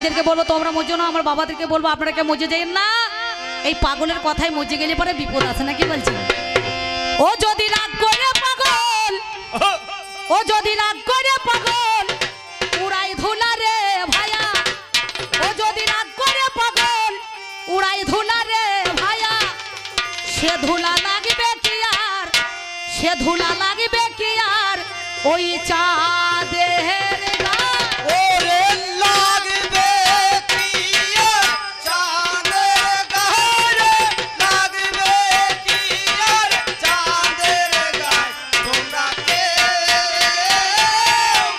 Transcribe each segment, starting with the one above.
ভাইদেরকে বলবো তোমরা মজো না, আমার বাবাদেরকে বলবো আপনারা কে মজে যাইন না। এই পাগলের কথায় মজে গেলে পরে বিপদ আছে না, কি বলছি? ও যদি রাগ করে পাগল, ও যদি রাগ করে পাগল উড়াই ধুলা রে ভাইয়া, ও যদি রাগ করে পাগল উড়াই ধুলা রে ভাইয়া, সে ধুলা লাগবে কি আর, সে ধুলা লাগবে কি আর ওই চাঁদের ওরে লাগবে কি আর চাঁদের গায়ে, লাগবে কি আর চাঁদের গায়ে, তোমরা কে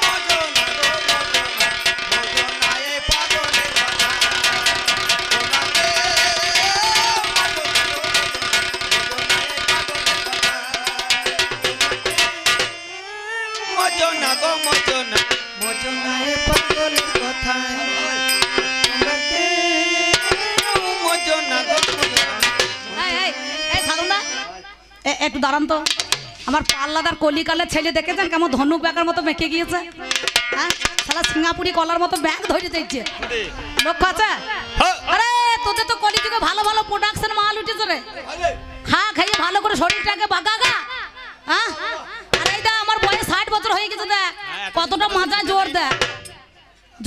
মজো না গো মজো না এ পাগলের কথা, তোমরা কে মজো না গো মজো না মজো না এ পাগলের কথা, তোমরা কে মজো না গো মজো না। এই ছাড়ুন না, একটু দাঁড়ান তো। আমার পাল্লাদার কলিকালের ছেলে দেখেছেন কেমন ধনুক ব্যাগের মতো মেকে গিয়েছে? হ্যাঁ, সালা সিঙ্গাপুরি কলার মতো ব্যাগ ধরে যাচ্ছে, লক্ষ্য আছে? আরে তোদের তো কলি থেকে ভালো ভালো প্রোডাকশন মাল উঠেছে রে। হ্যাঁ, খাইয়ে ভালো করে শরীরটাকে বাগাগা। হ্যাঁ, আরে এই দা আমার বয়স 60 বছর হয়ে গেছে, দেখ কতটা মাজা জোর দেখ।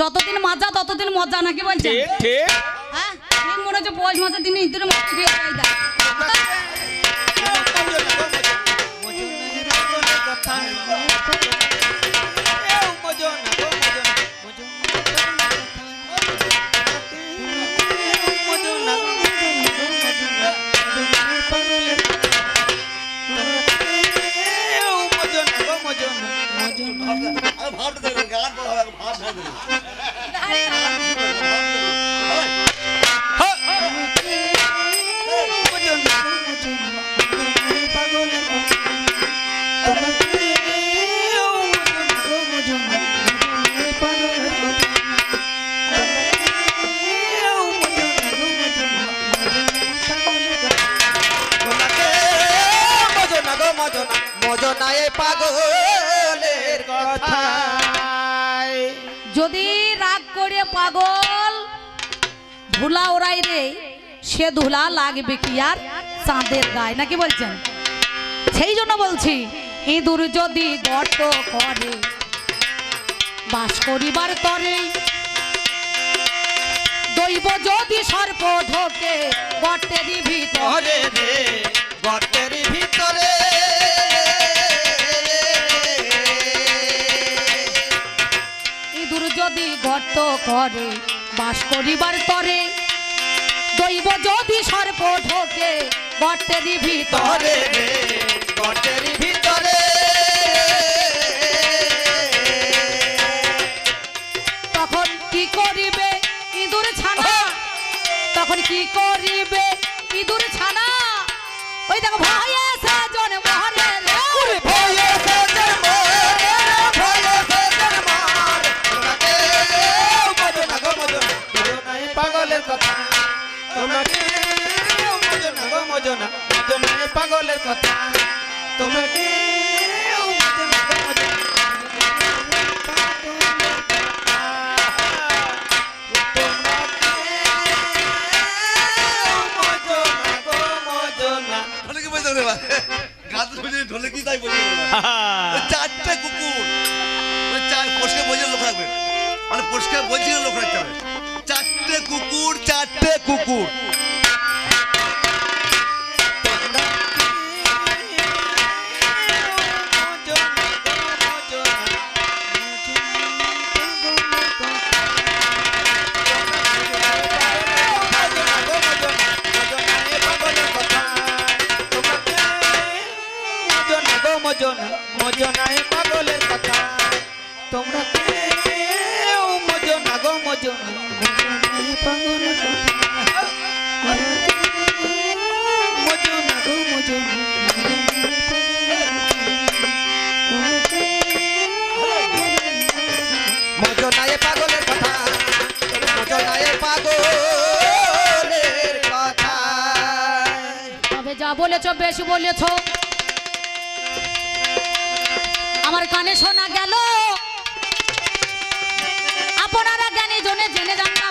যতদিন মাজা ততদিন মজা, নাকি বলছেন? ঠিক হ্যাঁ, ঠিক মনে হচ্ছে বয়স মাজা দিন ইঁদুরে মাজা দিয়ে এই দেখ। যদি রাগ করে পাগল ধুলা ওরাই রে, সে ধুলা লাগবে কি আর চাঁদের গায়ে, নাকি বলছেন? সেই জন্য বলছি ইঁদুর যদি গর্ত করে বাস করিবার তরে, দৈব যদি সর্প ঢোকে গর্তেরই ভিতরে রে, গর্তের ভিতরে ইঁদুর যদি গর্ত করে বাস করিবার তরে, দৈব যদি সর্প ঢোকে গর্তেরই ভিতরে রে, গর্তের ভিতরে তখন কি করিবে ইঁদুর ছানা, তখন কি করিবে ইঁদুর ছানা? ওই দেখো ভয়ে সেজন মরে রে, ভয়ে সেজন মরে, ভয়ে সেজন মরে, তোমরা কে মজো না গো মজো না মজো না এ পাগলের কথা, তোমরা কে মজো না গো মজো না মজো না এ পাগলের কথা, তোমরা কে মজো না গো মজো না চারটে কুকুর, পরিষ্কার বোঝার লোক রাখবে, মানে পরিষ্কার বোঝার লোক রাখতে হবে। চারটে কুকুর, চারটে কুকুর। মজো না মজো না এ পাগলের কথা, তোমরা কেউ মজো না গো মজো না মজো না এ পাগলের কথা, মজো না গো মজো না মজো না এ পাগলের কথা, মজো না এ পাগলের কথা। তবে যা বলেছ বেশ বলেছ, আমার কানে শোনা গেল, আপনারা জ্ঞানী জনে জেনে যান না।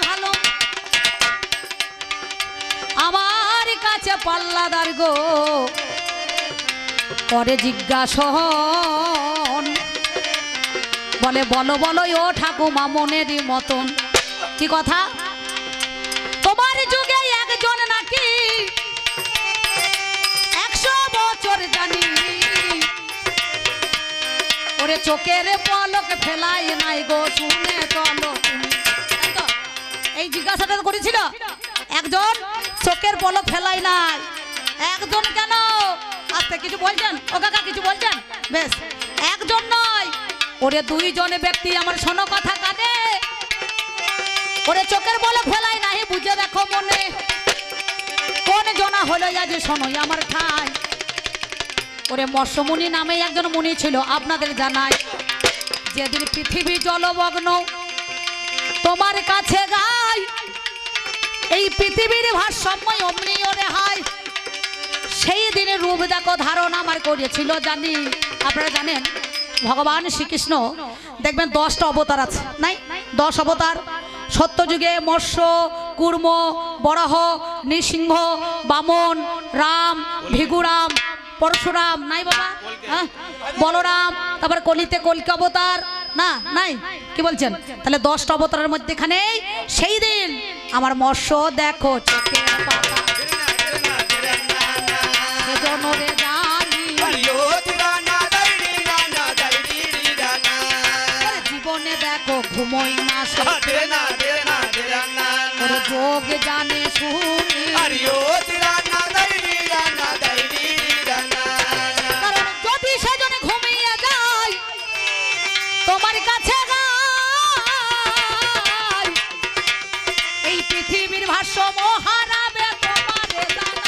পাল্লাদার গো করে জিজ্ঞাসন, বলে বলো বলো ও ঠাকুমা মনেরই মতন কি কথা, তোমার যুগে একজন নাকি 100 বছর জানি, ওরে চোখের পলক ফেলাই নাই গো শুনে চলো তুমি। তাই তো? এই জিজ্ঞাসাটা তো করেছিল, একজন চোখের পলক ফেলাই নাই, একজন কেন আস্তে কিছু বলছেন ও কাকা কিছু বলছেন, বেশ একজন নয় ওরে 2 জনে ব্যক্তি আমার শোনো কথা কানে, ওরে চোখের পলক ফেলাই নাই বুঝে দেখো মনে, কোন জনা হলো আজ শোনোই আমার ঠাই, ওরে মৎস্যমুনি নামে একজন মুনি ছিল আপনাদের জানাই, যেদিন পৃথিবী জলমগ্ন তোমার কাছে গাই, এই পৃথিবীর ভারসাম্য অমনি ওরে হয়, সেই দিনে রূপ দেখো ধারণ আমার করেছিল জানি। আপনারা জানেন ভগবান শ্রীকৃষ্ণ দেখবেন 10টা অবতার আছে, নাই 10 অবতার, সত্যযুগে মৎস্য, কুর্ম, বরাহ, নৃসিংহ, বামন, রাম, ভিগুরাম, পরশুরাম, নাই বাবা, হ্যাঁ বলরাম, তারপর কলিতে কলকি অবতার না, নাই কি বলছেন, তাহলে 10টা অবতারের মধ্যেখানে সেই দিন আমার মৎস্য দেখো চোখের পাতা, সেজনরে জানি জীবনে দেখো ঘুমোই না ওর যোগ জানে শুনি, কারণ যদি সেজনে ঘুমিয়ে যায় তোমার কাছে গাই, এই পৃথিবীর ভারসাম্য হারাবে তোমারে জানা,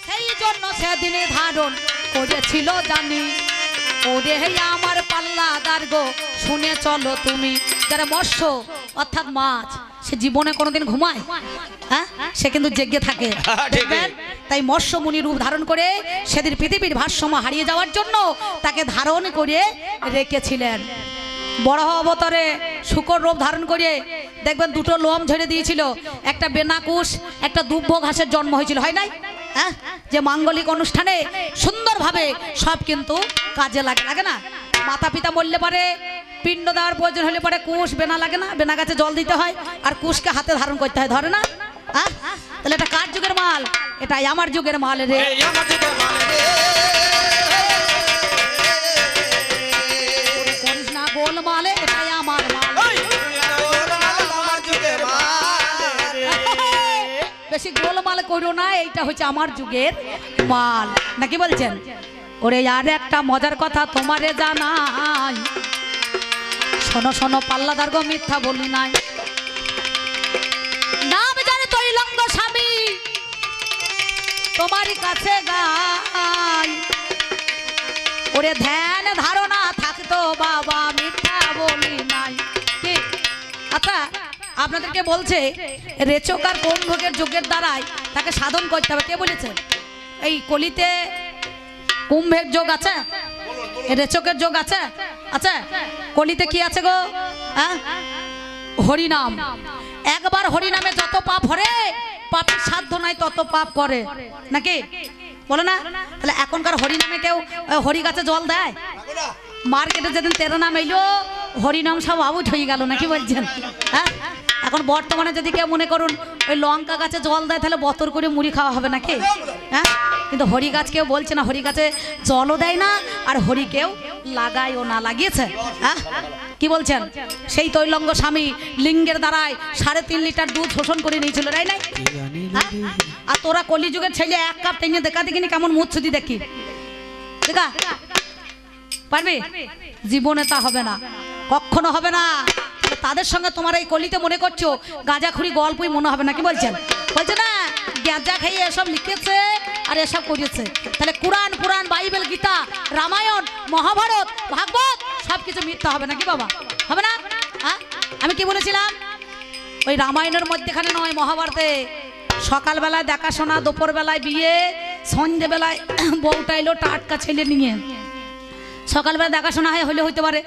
সেই জন্য সেদিনে ধারণ করেছিল জানি, ওরে আমার পাল্লাদার গো শুনে চলো তুমি। যারা মৎস্য অর্থাৎ মাছ সে জীবনে কোনোদিন ঘুমায়, হ্যাঁ সে কিন্তু জেগে থাকে, দেখবেন তাই মৎস্য মুনি রূপ ধারণ করে সেদিন পৃথিবীর ভারসাম্য হারিয়ে যাওয়ার জন্য তাকে ধারণ করে রেখেছিলেন। বরাহ অবতারে শুকর রূপ ধারণ করে দেখবেন 2টো লোম ঝরে দিয়েছিল, একটা বেনাকুশ একটা দুব্ব ঘাসের জন্ম হয়েছিল, হয় নাই, হ্যাঁ যে মাঙ্গলিক অনুষ্ঠানে সুন্দরভাবে সব কিন্তু কাজে লাগে, লাগে না, মাতা পিতা মরলে পরে পিণ্ড দেওয়ার প্রয়োজন হলে পরে কুশ বেনা লাগে না, বেনা গাছে জল দিতে হয় আর কুশকে হাতে ধারণ করতে হয়, ধরে না, হ্যাঁ তাহলে এটা কার যুগের মাল, এটাই আমার যুগের মাল রে, করিস না গোল মালে, এটাই আমার মাল, বেশি গোলমাল করো না, এইটা হচ্ছে আমার যুগের মাল, নাকি বলছেন। ওরে আর একটা মজার কথা তোমারে জানাই, শোনো শোনো পাল্লাদার গো মিথ্যা বলি নাই, নাম জানে তৈলঙ্গ স্বামী তোমারই কাছে গাই, ওরে ধ্যান ধারণা থাকতো বাবা মিথ্যা বলি নাই, কি আচ্ছা আপনাদেরকে বলছে রেচক আর কুম্ভকের যোগের দ্বারাই তাকে সাধন করতে হবে, কে বলেছে, এই কলিতে কুম্ভের যোগ আছে, রেচকের যোগ আছে, আচ্ছা কলিতে কি আছে গো, হ্যাঁ হরিনাম, একবার হরিনামে যত পাপ হরে পাপের সাধ্য নাই তত পাপ করে, নাকি বলো না, তাহলে এখনকার হরিনামে কেউ হরি গাছে জল দেয়, মার্কেটে যেদিন 13 নাম এলো হরিনাম সব আউট হয়ে গেল, নাকি বলছেন, হ্যাঁ এখন বর্তমানে যদি কেউ মনে করুন ওই লঙ্কা গাছে জল দেয় তাহলে বতর করে মুড়ি খাওয়া হবে নাকি, হ্যাঁ কিন্তু হরি গাছ কেউ বলছে না, হরি গাছে জলও দেয় না আর হরি কেউ লাগায়ও না, লাগিয়েছে, হ্যাঁ কি বলছেন, সেই তৈলঙ্গ স্বামী লিঙ্গের দ্বারায় 3.5 লিটার দুধ শোষণ করে নিয়েছিল, তাই নাই, হ্যাঁ আর তোরা কলিযুগের ছেলে 1 কাপ টেনে দেখা দেখিনি কেমন মুচ্ছুদি দেখি, দেখা পারবে, জীবনে তা হবে না, কখনো হবে না, তাদের সঙ্গে তোমার এই কলিতে মনে করছো গাঁজাখুরি গল্পই মনে হবে না, কি বলছেন, বলছে না গাঁজা খাইয়ে এসব লিখেছে আর এসব করেছে, তাহলে কুরআন পুরাণ বাইবেল গীতা রামায়ণ মহাভারত ভাগবত সবকিছু মিথ্যা হবে নাকি বাবা, হবে না, হ্যাঁ আমি কি বলেছিলাম, ওই রামায়ণের মধ্যেখানে নয় মহাভারতে সকালবেলায় দেখাশোনা, দুপুরবেলায় বিয়ে, সন্ধ্যেবেলায় বউটা এলো টাটকা ছেলে নিয়ে, সকালবেলা দেখাশোনা হলে হইতে পারে,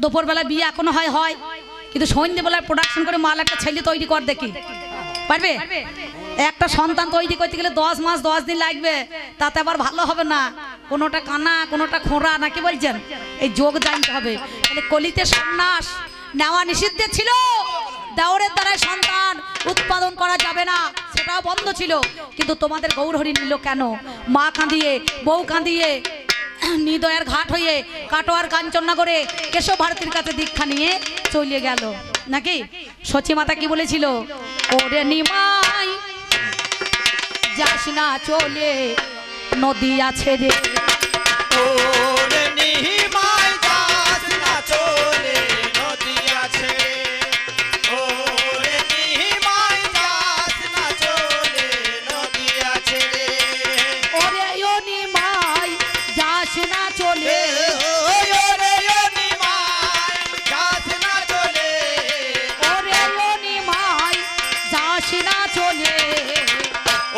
দুপুরবেলা বিয়ে এখনো হয়, কিন্তু সন্ধ্যেবেলায় প্রোডাকশন করে মাল একটা ছেলে তৈরি কর দেখি, পারবে, একটা সন্তান তৈরি করতে গেলে 10 মাস 10 দিন লাগবে, তাতে আবার ভালো হবে না, কোনোটা কানা কোনোটা খোঁড়া নাকি বলছেন, এই যোগ জানতে হবে। তাহলে কলিতে সন্ন্যাস নেওয়া নিষিদ্ধ ছিল, দেওরের দ্বারাই সন্তান উৎপাদন করা যাবে না, সেটাও বন্ধ ছিল। কিন্তু তোমাদের গৌরহরি নিল কেন? মা কাঁদিয়ে, বউ কাঁদিয়ে, নিদয়ের ঘাট হয়ে কাটোয়ার কাঞ্চননগরে কেশব ভারতীর কাছে দীক্ষা নিয়ে চলে গেল নাকি। সচী মাতা কি বলেছিল? ওরে নিমাই যাস না চলে, নদী আছে রে। ওরে নিমাই যাস না চলে, নদী আছে। ওরে নিমাই যাস না চলে, নদী আছে রে। ওরে ও নিমাই যাস না চলে, ওরে নিমাই যাস না চলে। ওরে ও নিমাই যাস না চলে।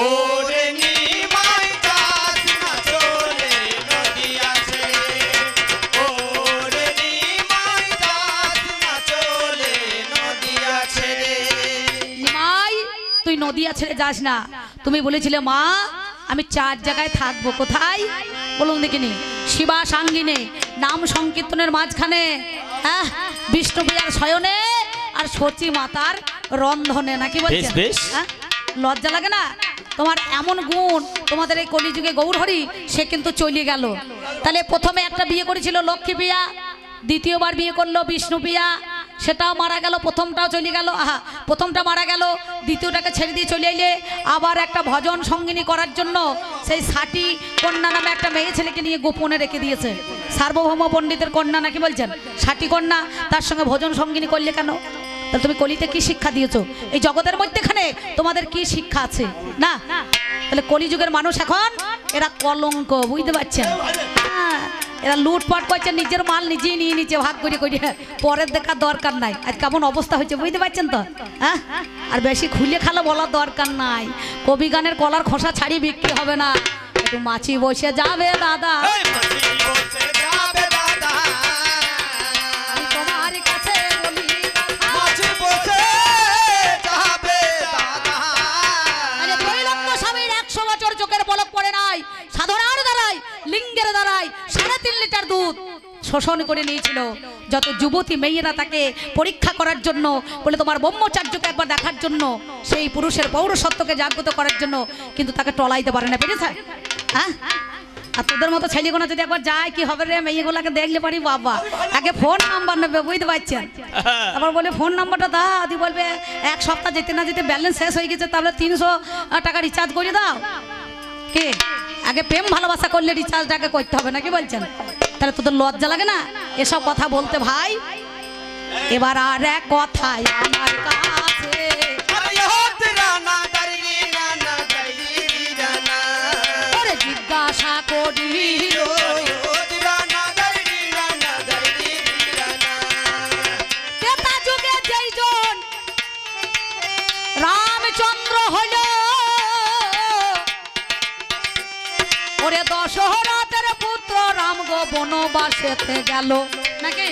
ওরে নিমাই যাস না চলে, নদী আছে। ওরে নিমাই যাস না চলে, নদী আছে রে। নিমাই তুই নদিয়া ছেড়ে যাস না। তুমি বলেছিলে মা আমি 4 জায়গায় থাকবো, কোথায় বলুন দেখিনি? শিবা সাঙ্গিনে, নাম সংকীর্তনের মাঝখানে, হ্যাঁ, বিষ্ণুপ্রিয়ার শয়নে, আর সচী মাতার রন্ধনে নাকি বলছেন? বেশ। হ্যাঁ? লজ্জা লাগে না? তোমার এমন গুণ, তোমাদের এই কলিযুগে গৌরহরি সে কিন্তু চলে গেল। তাহলে প্রথমে একটা বিয়ে করেছিল লক্ষ্মী প্রিয়া, দ্বিতীয়বার বিয়ে করলো বিষ্ণুপ্রিয়া, সেটাও মারা গেল, প্রথমটাও চলে গেল। প্রথমটা মারা গেল, দ্বিতীয়টাকে ছেড়ে দিয়ে চলে এলে আবার একটা ভজন সঙ্গিনী করার জন্য সেই ষাটি কন্যা নামে একটা মেয়ে ছেলেকে নিয়ে গোপনে রেখে দিয়েছে। সার্বভৌম পণ্ডিতের কন্যা নাকি বলছেন, ষাটি কন্যা, তার সঙ্গে ভজন সঙ্গিনী করলে কেন? তাহলে তুমি কলিতে কি শিক্ষা দিয়েছো? এই জগতের মধ্যেখানে তোমাদের কি শিক্ষা আছে? না। তাহলে কলিযুগের মানুষ এখন এরা কলঙ্ক, বুঝতে পারছেন? হ্যাঁ, এরা লুটপাট করছে, নিজের মাল নিজেই নিয়ে নিচ্ছে ভাগ করে করে, পরের দেখার দরকার নাই। আজ কেমন অবস্থা হয়েছে বুঝতে পারছেন তো? হ্যাঁ, আর বেশি খুলে খালো বলার দরকার নাই। কবি গানের কলার খোসা ছাড়িয়ে বিক্রি হবে না। একটু মাছি বসে যাবে দাদা, এই মাঝি বসে যাবে দাদা। আমি তোমার কাছে বলি কথা। মাঝি বসে যাবে দাদা। মানে ত্রৈলোক্য স্বামীর 100 বছর চোখের পলক পড়ে নাই, সাধনার দ্বারাই, লিঙ্গের দ্বারাই 3.5 লিটার দুধ শোষণ করে নিয়েছিল। যত যুবতী মেয়েরা তাকে পরীক্ষা করার জন্য, বলে তোমার ব্রহ্মচার্যকে একবার দেখার জন্য, সেই পুরুষের পৌরসত্বকে জাগ্রত করার জন্য, কিন্তু তাকে টলাইতে পারে না, পেরেছে? হ্যাঁ, আর তোদের মতো ছেলেগুলো যদি একবার যায় কি হবে রে, মেয়েগুলাকে দেখলে পারি বাবা, আগে ফোন নাম্বার নেবে, বুঝতে পারছেন? তারপর বলে ফোন নাম্বারটা দাও, দি বলবে 1 সপ্তাহ যেতে না যেতে ব্যালেন্স শেষ হয়ে গেছে, তাহলে 300 টাকা রিচার্জ করে দাও। কে আগে প্রেম ভালোবাসা করলে রিচার্জটাকে করতে হবে নাকি বলছেন? তাহলে তোদের লজ্জা লাগে না এসব কথা বলতে ভাই? এবার আর এক কথাই আমার কাছে, আরে হত রানা দাঁড়ি রানা দাঁড়ি রানা। ওরে জিজ্ঞাসা করিল হত রানা দাঁড়ি রানা দাঁড়ি রানা। ত্রেতা যুগে যেইজন রামচন্দ্র হল, ওরে দশরথের পুত্র রাম গো বনবাসেতে গেল নাকি?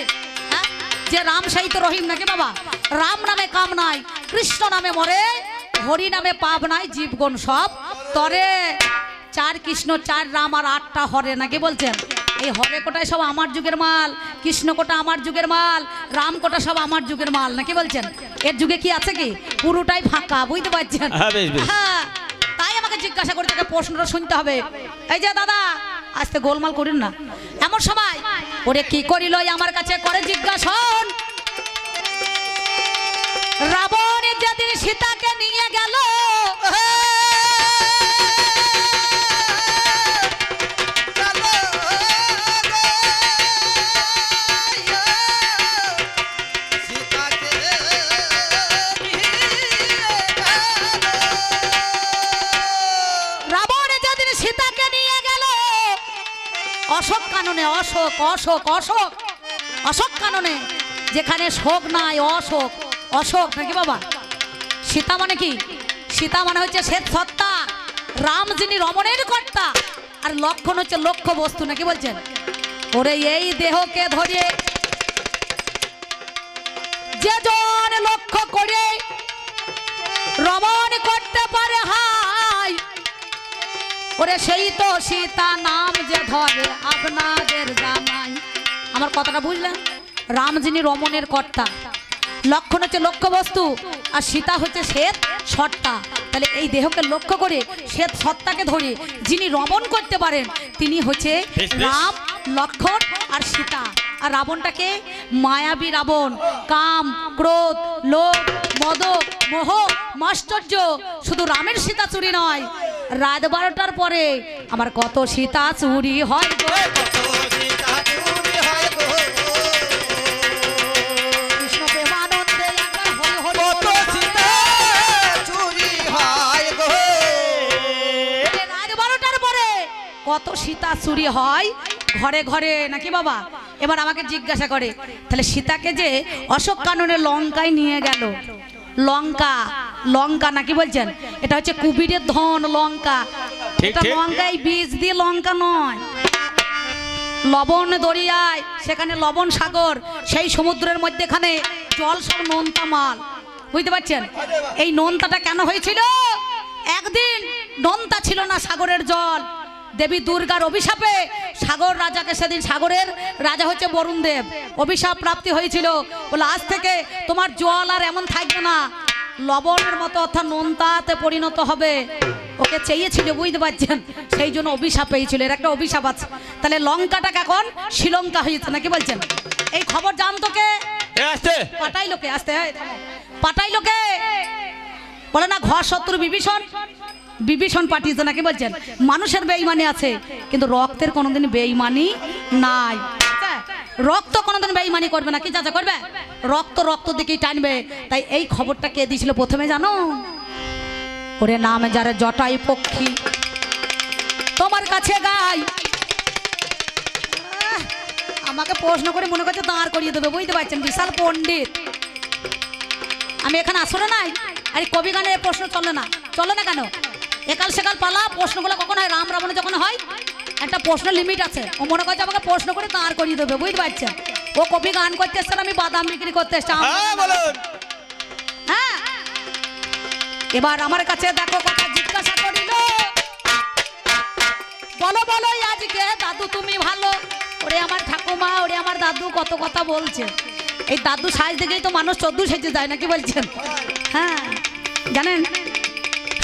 হ্যাঁ? যে রাম সেই তো রহিম নাকি বাবা? রাম নামে কাম নাই, কৃষ্ণ নামে মরে, হরি নামে পাপ নাই, জীবগণ সব তরে। 4 কৃষ্ণ 4 রাম আর 8টা হরে নাকি বলছেন? এই হরে কোটায় সব আমার যুগের মাল, কৃষ্ণ কোটা আমার যুগের মাল, রাম কোটা সব আমার যুগের মাল নাকি বলছেন? এর যুগে কি আছে কি? পুরোটাই ফাঁকা, বুঝতে পারছেন? হ্যাঁ, তাই আমাকে জিজ্ঞাসা করে তাকে প্রশ্নটা শুনতে হবে। এই যে দাদা আজকে গোলমাল করেন না, এমন সময় ওরে কি করিল আমার কাছে করে জিজ্ঞাসন। রাবণ যেদিন সীতাকে নিয়ে গেল, রাবণ যেদিন সীতাকে নিয়ে গেল অশোক কাননে, অশোক অশোক অশোক অশোক কাননে, যেখানে শোক নাই অশোক, অশোক নাকি বাবা? সীতা মানে কি? সীতা মানে হচ্ছে শ্বেত সত্তা, রাম যিনি রমণের কর্তা, আর লক্ষণ হচ্ছে লক্ষ্য বস্তু নাকি বলছেন? ওরে এই দেহকে ধরে যে জন লক্ষ্য করে রমণ করতে পারে হা ওরে সেই তো সীতা নাম যে ধরে আপনাদের জানাই। আমার কথাটা বুঝলেন? রাম যিনি রমণের কর্তা, লক্ষণ হচ্ছে লক্ষ্য বস্তু, আর সীতা হচ্ছে শ্বেত সত্তা। তাহলে এই দেহকে লক্ষ্য করে শ্বেত সত্তাকে ধরে যিনি রমণ করতে পারেন তিনি হচ্ছে রাম, লক্ষণ আর সীতা। আর রাবণটাকে মায়াবী রাবণ, কাম, ক্রোধ, লোভ, মদ, মোহ, মাশ্চর্য। শুধু রামের সীতা চুরি নয়, রাত 12টার পরে আমার কত সীতা চুরি হয় গো। কৃষ্ণ প্রেমানন্দে একবার হরি হরি কত বলো। সীতা চুরি হয় গো। রাত 12টার পরে কত সীতা চুরি হয় ঘরে ঘরে নাকি বাবা? এবার আমাকে জিজ্ঞাসা করে, তাহলে সীতাকে যে অশোক কাননে লঙ্কায় নিয়ে গেল, লঙ্কা, লঙ্কা নাকি বলছেন? এটা হচ্ছে কুবিরের ধন লঙ্কা। এটা লঙ্কায় বীজ দিয়ে লঙ্কা নয়, লবণ দরিয়ায়, সেখানে লবণ সাগর, সেই সমুদ্রের মধ্যেখানে জল সব নোনতা মাল, বুঝতে পারছেন? এই নোনতাটা কেন হয়েছিল? একদিন নোনতা ছিল না সাগরের জল, দেবী দুর্গার অভিশাপে সাগর রাজাকে, সেদিন সাগরের রাজা হচ্ছে বরুণ দেব, অভিশাপ প্রাপ্তি হয়েছিল। বলে আজ থেকে তোমার জল আর এমন থাকবে না, লবণের মতো অর্থাৎ নোনতাতে পরিণত হবে। ওকে চেয়েছিল, বুঝতে পারছেন? সেই জন্য অভিশাপ পেয়েছিল, এর একটা অভিশাপ আছে। তাহলে লঙ্কাটা এখন শ্রীলঙ্কা হয়েছে নাকি বলছেন? এই খবর জানতো কে? পাটাই লোকে। আসতে পাটাই লোকে বলে না, ঘর শত্রু বিভীষণ, বিভীষণ পাঠিয়েছে নাকি বলছেন? মানুষের বেঈমানি আছে, কিন্তু রক্তের কোনোদিন বেঈমানি নাই। রক্ত কোনোদিন বেঈমানি করবে না, কি চাচা করবে? রক্ত রক্ত দিকেই টানবে। তাই এই খবরটা কে দিয়েছিল প্রথমে জানো? ওরে নাম যারে জটাই পক্ষী তোমার কাছে গাই। আমাকে প্রশ্ন করে মনে করছে দাঁড় করিয়ে দেবে, বুঝতে পারছেন? বিশাল পণ্ডিত আমি, এখানে আসলে নাই। আর কবি গানে প্রশ্ন চলে না, চলে না কেন? একাল সেকাল পালা প্রশ্নগুলো কখন হয়? রাম রাবণে যখন হয় একটা প্রশ্ন লিমিট আছে, ও মনে করছে আমাকে প্রশ্ন করে দাঁড় করিয়ে দেবে, বুঝতে পারছেন? ও কবি গান করতে এসছে, আমি বাদাম বিক্রি করতে এসছি। হ্যাঁ, এবার আমার কাছে দেখো কথা জিজ্ঞাসা করিল, বলো বলো আজকে দাদু তুমি ভালো? ওরে আমার ঠাকুমা, ওরে আমার দাদু কত কথা বলছে। এই দাদু সাজ দেখেই তো মানুষ 14 সেজে যায় নাকি বলছেন? হ্যাঁ, জানেন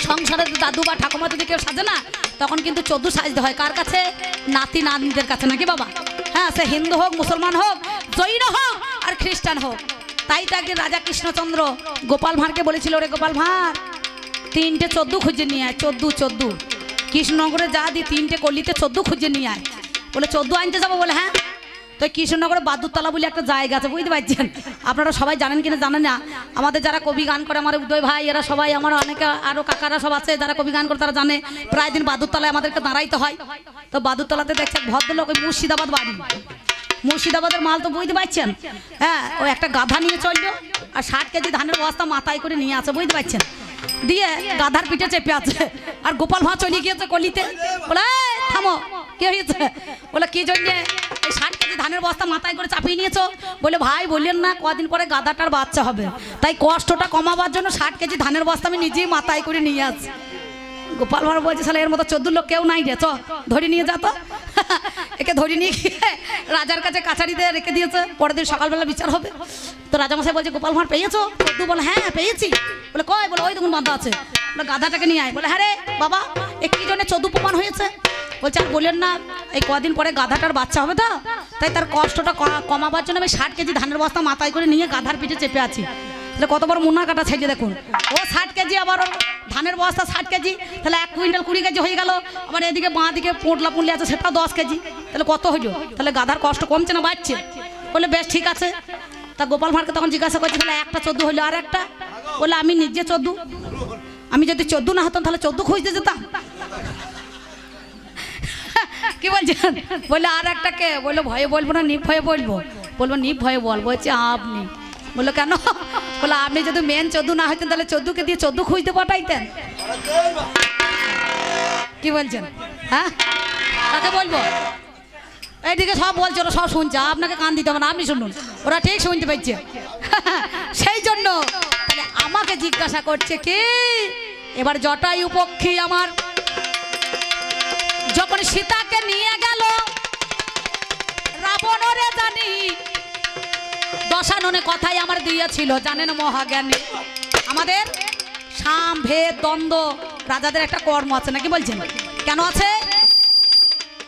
সংসারে দাদু বা ঠাকুমা যদি কেউ সাজে না, তখন কিন্তু 14 সাজতে হয়। কার কাছে? নাতি নাতনিদের কাছে নাকি বাবা? হ্যাঁ, সে হিন্দু হোক, মুসলমান হোক, জৈন হোক আর খ্রিস্টান হোক। তাই তো একদিন রাজা কৃষ্ণচন্দ্র গোপাল ভাঁড়কে বলেছিল, ওরে গোপাল ভাঁড় 3টে 14 খুঁজে নিয়ে আয়। 14 কৃষ্ণনগরে যা দি 3টে কলিতে 14 খুঁজে নিয়ে আয়। বলে 14 আনতে যাবো? বলে হ্যাঁ। তো কৃষ্ণনগরে বাদুরতলা বলে একটা জায়গা আছে, বুঝতে পারছেন? আপনারা সবাই জানেন কিনা জানেন না। আমাদের যারা কবি গান করে, আমার উদয় ভাই, এরা সবাই, আমার অনেকে আরো কাকারা সব আছে যারা কবি গান করে, তারা জানে প্রায় দিন বাদুরতলায় আমাদেরকে দাঁড়াইতে হয়। তো বাদুরতলাতে দেখছে ভদ্রলোক, ওই মুর্শিদাবাদ বাড়ি, মুর্শিদাবাদের মাল তো বুঝতে পারছেন? হ্যাঁ, ওই একটা গাধা নিয়ে চললো আর 60 কেজি ধানের বস্তা মাথায় করে নিয়ে আছে, বুঝতে পারছেন? দিয়ে গাধার পিঠে চেপে আছে, আর গোপাল ভাঁড় চলে গিয়েছে কলিতে। বলে থামো, কি হয়েছে? বলে কি জন্য এই 60 কেজি ধানের বস্তা মাথায় করে চাপিয়ে নিয়েছো? বলে ভাই বললেন না কদিন পরে গাধাটার বাচ্চা হবে, তাই কষ্টটা কমাবার জন্য 60 কেজি ধানের বস্তা আমি নিজেই মাথায় করে নিয়ে আসছি। গোপাল ভাঁড় বলছে, শালা এর মতো 14 লোক কেউ নাই রে, চ ধরে নিয়ে যা তো। একে ধরে নিয়ে গিয়ে রাজার কাছে কাছারিতে রেখে দিয়েছে, পরের দিন সকালবেলা বিচার হবে। তো রাজামশাই বলছে, গোপাল ভাঁড় পেয়েছো? 14? বলে হ্যাঁ পেয়েছি। বলে কয়? বলে ওই দেখুন বাঁধা আছে। বলে গাধাটাকে নিয়ে আয়। বলে হ্যাঁ রে বাবা, এ কি জন্য 14 প্রমাণ হয়েছে? বলছে আর বললেন না, এই কদিন পরে গাধাটার বাচ্চা হবে তো, তাই তার কষ্টটা কমাবার জন্য আমি 60 কেজি ধানের বস্তা মাথায় করে নিয়ে গাধার পিঠে চেপে আছি। তাহলে কত বড় মুন্না কাটা ছেড়ে দেখুন। ও 60 কেজি, আবার ধানের বস্তা 60 কেজি, তাহলে 1 কুইন্টাল 20 কেজি হয়ে গেল। আবার এদিকে বাঁ দিকে পোটলা পুনলি আছে, সেটাও 10 কেজি, তাহলে কত হইল? তাহলে গাধার কষ্ট কমছে না বাড়ছে? বলে বেশ ঠিক আছে। তা গোপাল ভাঁড়কে তখন জিজ্ঞাসা করছে, তাহলে একটা 14 হইলো, আর একটা? বলে আমি নিজে 14, আমি যদি 14 না হতাম তাহলে 14 খুঁজতে যেতাম। কি বলছেন? বলে আর একটা কে? বললো ভয়ে বলবো না, নির্ভয়ে বলবো? বলবো নির্ভয়ে বল। বলছে আপনি। বললো কেন? বলে আপনি যদি মেন 14 না হইতেন তাহলে 14কে দিয়ে 14 খুঁজতে পাঠাইতেন। কি বলছেন? হ্যাঁ, কাকে বলবো? এইদিকে সব বলছে, ওরা সব শুনছে, আপনাকে কান দিতে হবে না, আপনি শুনুন, ওরা ঠিক শুনতে পাচ্ছে। সেই জন্য তাহলে আমাকে জিজ্ঞাসা করছে কি, এবার জটায়ু পক্ষী আমার যখন সীতাকে নিয়ে গেল রাবণরে জানি দশাননে কথাই আমার দিয়েছিল, জানেন মহাজ্ঞানী আমাদের সাম ভেদ দ্বন্দ্ব রাজাদের একটা কর্ম আছে নাকি বলছেন? কেন আছে?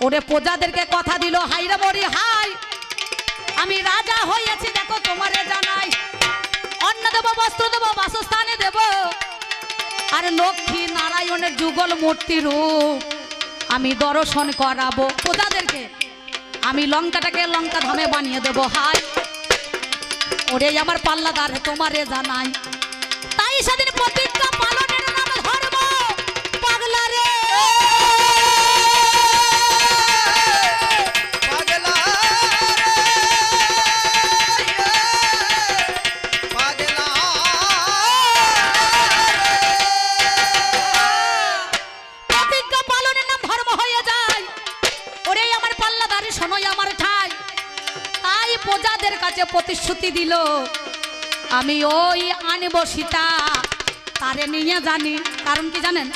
ওরে প্রজাদেরকে কথা দিল, হাইরা বড়ি হাই, আমি রাজা হয়েছি দেখো তোমারে জানাই, অন্ন দেব, বস্ত্র দেব, বাসস্থানে দেব, আর লক্ষ্মী নারায়ণের যুগল মূর্তি রূপ আমি দর্শন করাবো প্রজাদেরকে, আমি লঙ্কাটাকে লঙ্কা ধামে বানিয়ে দেবো। হাই ওরে আমার পাল্লাদার তোমারে জানাই, তাই সেদিন প্রতিজ্ঞা পালনের নাম ধর্ম পাগলা রে। পাগলা পাগলা প্রতিজ্ঞা পালনের নাম ধর্ম হয়ে যায়। ওরে আমার পাল্লাদারি শোনোই আমার ঠাই, তাই প্রজাদের কাছে প্রতিশ্রুতি দিল আমি ওই আনব সীতা, তারে নিয়ে জানি। কারণ কি জানেন?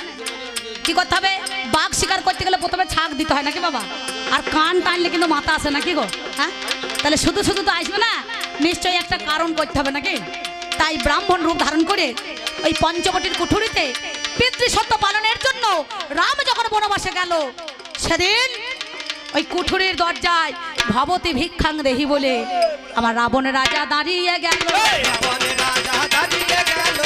কি করতে হবে? বাঘ শিকার করতে গেলে প্রথমে ছাক দিতে হয় নাকি বাবা, আর কান টানলে কিন্তু মাথা আসে নাকি গো? হ্যাঁ, তাহলে শুধু শুধু তো আসবে না, নিশ্চয়ই একটা কারণ করতে হবে নাকি? তাই ব্রাহ্মণ রূপ ধারণ করে ওই পঞ্চবটির কুঠুরিতে পিতৃসত্য পালনের জন্য রাম যখন বনবাসে গেল, সেদিন ওই কুঠুরির দরজায় ভবতী ভিক্ষাং দেহি বলে আমার রাবণের রাজা দাঁড়িয়ে গেল। রাবণের রাজা দাঁড়িয়ে গেল,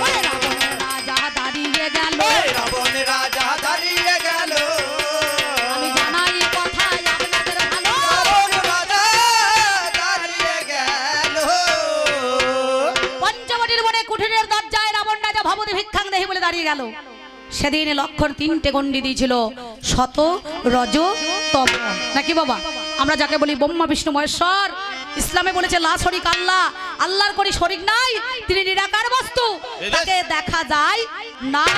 ওরে রাবণের রাজা দাঁড়িয়ে গেল, রাবণের রাজা দাঁড়িয়ে গেল, আমি জানাই কথাই আপনাদের ভালো। রাবণ রাজা দাঁড়িয়ে গেল। পঞ্চবটির বনে কুঠুরির দরজায় রাবণ রাজা ভবতী ভিক্ষাং দেহি বলে দাঁড়িয়ে গেল। সেদিন লক্ষণ তিনটে গন্ডি দিয়েছিল, শত, রজ, তম নাকি বাবা? আমরা যাকে বলি ব্রহ্মা বিষ্ণু মহেশ্বর। ইসলামে বলেছে লা শরিক আল্লাহ, আল্লাহর কোনো শরিক নাই, তিনি নিরাকার বস্তু, তাকে দেখা যায় না।